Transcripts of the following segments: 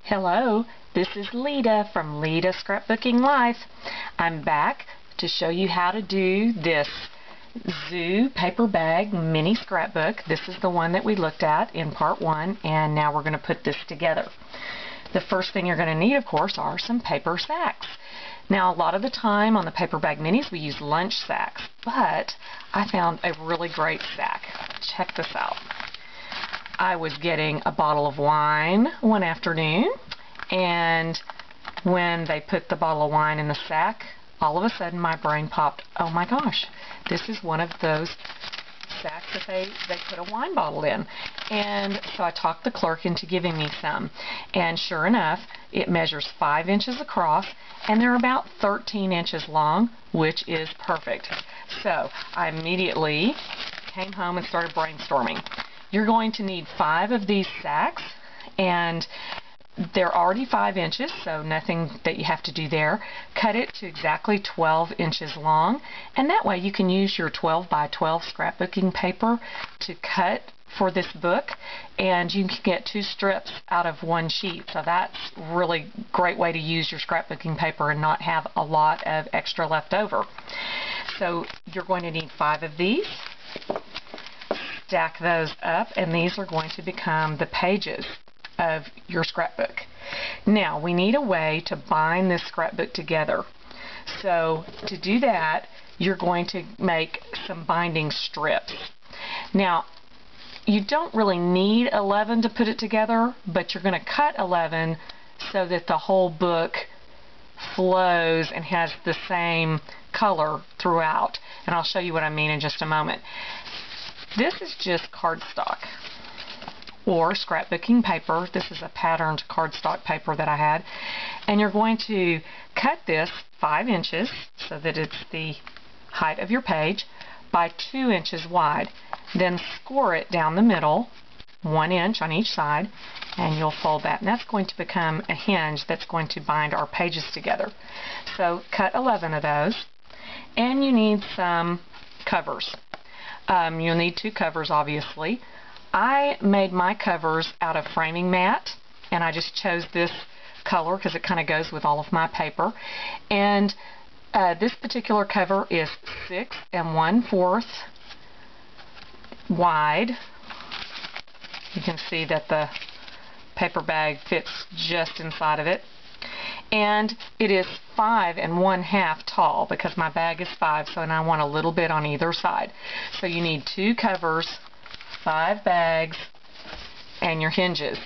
Hello, this is Lita from Lita Scrapbooking Life. I'm back to show you how to do this zoo paper bag mini scrapbook. This is the one that we looked at in part 1, and now we're going to put this together. The first thing you're going to need, of course, are some paper sacks. Now, a lot of the time on the paper bag minis we use lunch sacks, but I found a really great sack. Check this out. I was getting a bottle of wine one afternoon, and when they put the bottle of wine in the sack, all of a sudden my brain popped, oh my gosh, this is one of those sacks that they put a wine bottle in. And so I talked the clerk into giving me some, and sure enough, it measures 5 inches across and they're about 13 inches long, which is perfect. So I immediately came home and started brainstorming. You're going to need 5 of these sacks, and they're already 5 inches, so nothing that you have to do there. Cut it to exactly 12 inches long, and that way you can use your 12 by 12 scrapbooking paper to cut for this book, and you can get 2 strips out of 1 sheet. So that's really great way to use your scrapbooking paper and not have a lot of extra left over. So you're going to need 5 of these. Stack those up, and these are going to become the pages of your scrapbook. Now we need a way to bind this scrapbook together. So to do that, you're going to make some binding strips. Now you don't really need 11 to put it together, but you're going to cut 11 so that the whole book flows and has the same color throughout, and I'll show you what I mean in just a moment. This is just cardstock or scrapbooking paper. This is a patterned cardstock paper that I had. And you're going to cut this 5 inches so that it's the height of your page by 2 inches wide. Then score it down the middle, 1 inch on each side, and you'll fold that. And that's going to become a hinge that's going to bind our pages together. So cut 11 of those. And you need some covers. You'll need 2 covers, obviously. I made my covers out of framing mat, and I just chose this color because it kind of goes with all of my paper. And this particular cover is 6 1/4 wide. You can see that the paper bag fits just inside of it. And it is 5 1/2 tall because my bag is 5, so and I want a little bit on either side. So you need 2 covers, 5 bags, and your hinges.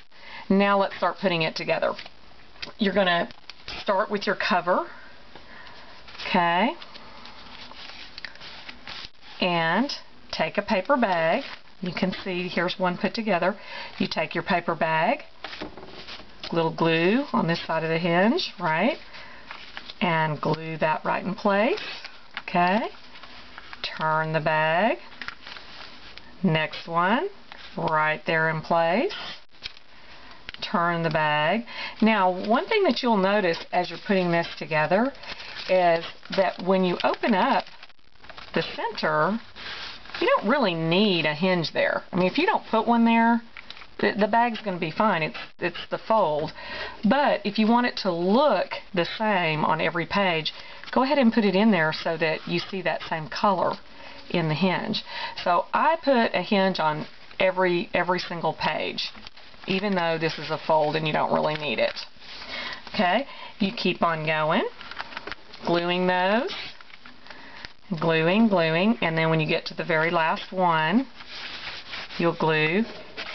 Now let's start putting it together. You're going to start with your cover, okay, and take a paper bag. You can see here's one put together. You take your paper bag, little glue on this side of the hinge, right? And glue that right in place. Okay. Turn the bag. Next one, right there in place. Turn the bag. Now, one thing that you'll notice as you're putting this together is that when you open up the center, you don't really need a hinge there. I mean, if you don't put one there, the bag's going to be fine. It's the fold. But if you want it to look the same on every page, go ahead and put it in there so that you see that same color in the hinge. So I put a hinge on every single page, even though this is a fold and you don't really need it. Okay, you keep on going, gluing those, gluing, and then when you get to the very last one, you'll glue,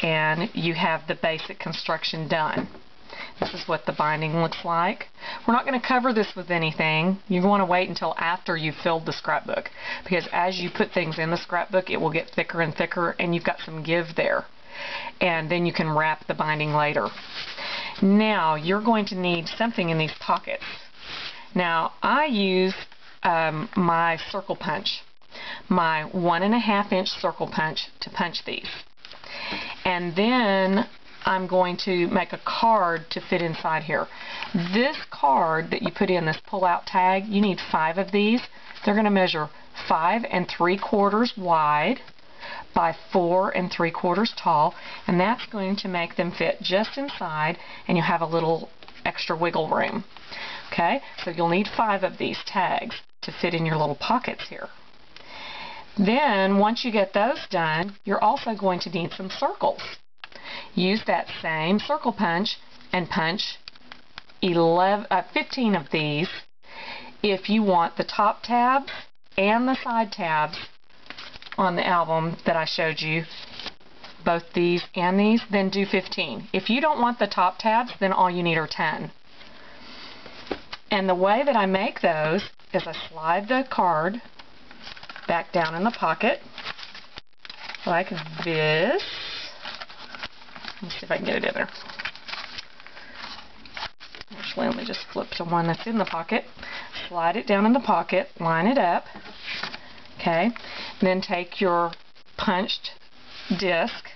and you have the basic construction done. This is what the binding looks like. We're not going to cover this with anything. You want to wait until after you've filled the scrapbook, because as you put things in the scrapbook, it will get thicker and thicker, and you've got some give there. And then you can wrap the binding later. Now, you're going to need something in these pockets. Now, I use my circle punch, my 1.5 inch circle punch to punch these. And then I'm going to make a card to fit inside here. This card that you put in, this pull-out tag, you need 5 of these. They're going to measure 5 3/4 wide by 4 3/4 tall, and that's going to make them fit just inside, and you'll have a little extra wiggle room. Okay, so you'll need 5 of these tags to fit in your little pockets here. Then, once you get those done, you're also going to need some circles. Use that same circle punch and punch 15 of these. If you want the top tabs and the side tabs on the album that I showed you, both these and these, then do 15. If you don't want the top tabs, then all you need are 10. And the way that I make those is I slide the card back down in the pocket like this. Let's see if I can get it in there. Actually, let me just flip to one that's in the pocket. Slide it down in the pocket, line it up. Okay, then take your punched disc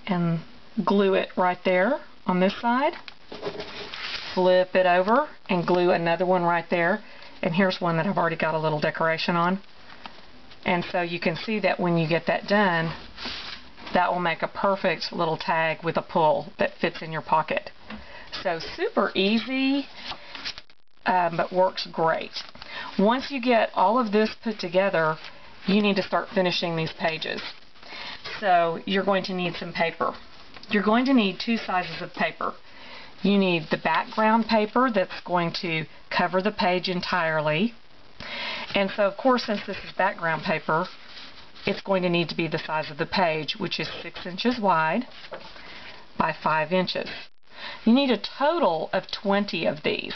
and glue it right there on this side. Flip it over and glue another one right there. And here's one that I've already got a little decoration on. And so you can see that when you get that done, that will make a perfect little tag with a pull that fits in your pocket. So super easy, but works great. Once you get all of this put together, you need to start finishing these pages. So you're going to need some paper. You're going to need 2 sizes of paper. You need the background paper that's going to cover the page entirely. And so, of course, since this is background paper, it's going to need to be the size of the page, which is 6 inches wide by 5 inches. You need a total of 20 of these.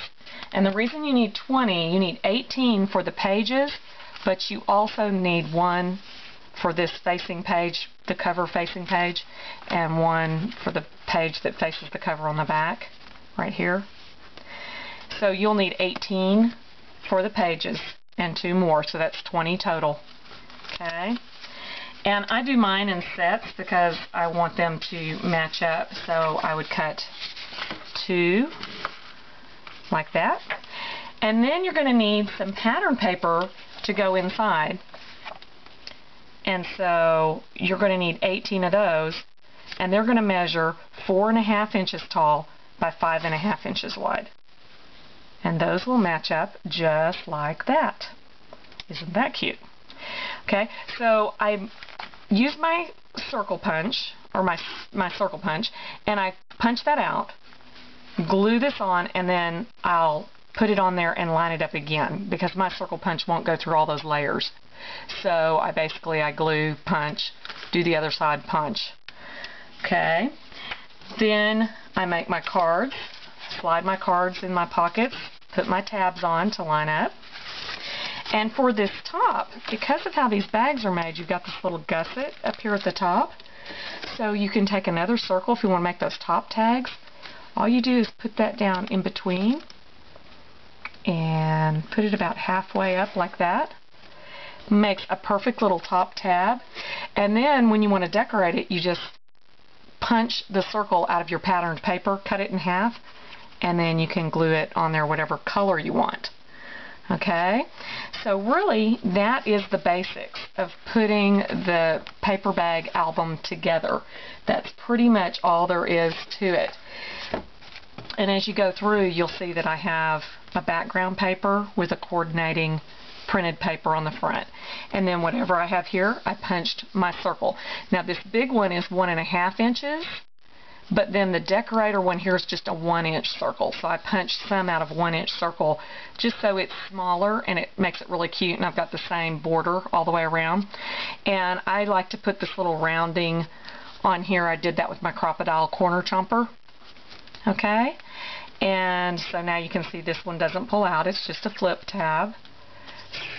And the reason you need 20, you need 18 for the pages, but you also need 1 for this facing page, the cover facing page, and 1 for the page that faces the cover on the back, right here. So you'll need 18 for the pages and 2 more, so that's 20 total. Okay? And I do mine in sets because I want them to match up, so I would cut 2 like that. And then you're going to need some pattern paper to go inside. And so you're going to need 18 of those, and they're going to measure 4.5 inches tall by 5.5 inches wide. And those will match up just like that. Isn't that cute? Okay, so I use my circle punch, or my circle punch, and I punch that out, glue this on, and then I'll put it on there and line it up again because my circle punch won't go through all those layers. So I glue, punch, do the other side, punch. Okay, then I make my cards, slide my cards in my pockets, put my tabs on to line up. And for this top, because of how these bags are made, you've got this little gusset up here at the top. So you can take another circle if you want to make those top tags. All you do is put that down in between and put it about halfway up like that. Makes a perfect little top tab. And then when you want to decorate it, you just punch the circle out of your patterned paper, cut it in half, and then you can glue it on there whatever color you want. Okay, so really that is the basics of putting the paper bag album together. That's pretty much all there is to it. And as you go through, you'll see that I have a background paper with a coordinating printed paper on the front. And then whatever I have here, I punched my circle. Now this big one is 1.5 inches. But then the decorator one here is just a 1-inch circle. So I punched some out of 1-inch circle just so it's smaller and it makes it really cute. And I've got the same border all the way around. And I like to put this little rounding on here. I did that with my crocodile corner chomper. Okay. And so now you can see this one doesn't pull out. It's just a flip tab.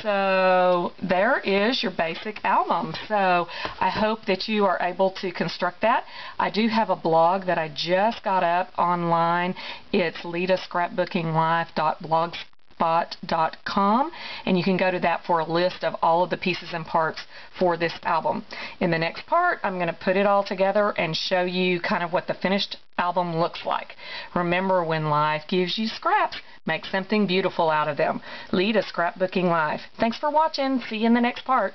So there is your basic album. So I hope that you are able to construct that. I do have a blog that I just got up online. It's lidascrapbookinglife.blogspot.com, and you can go to that for a list of all of the pieces and parts for this album. In the next part, I'm going to put it all together and show you kind of what the finished album looks like. Remember, when life gives you scraps, make something beautiful out of them. Lead a Scrapbooking Life. Thanks for watching. See you in the next part.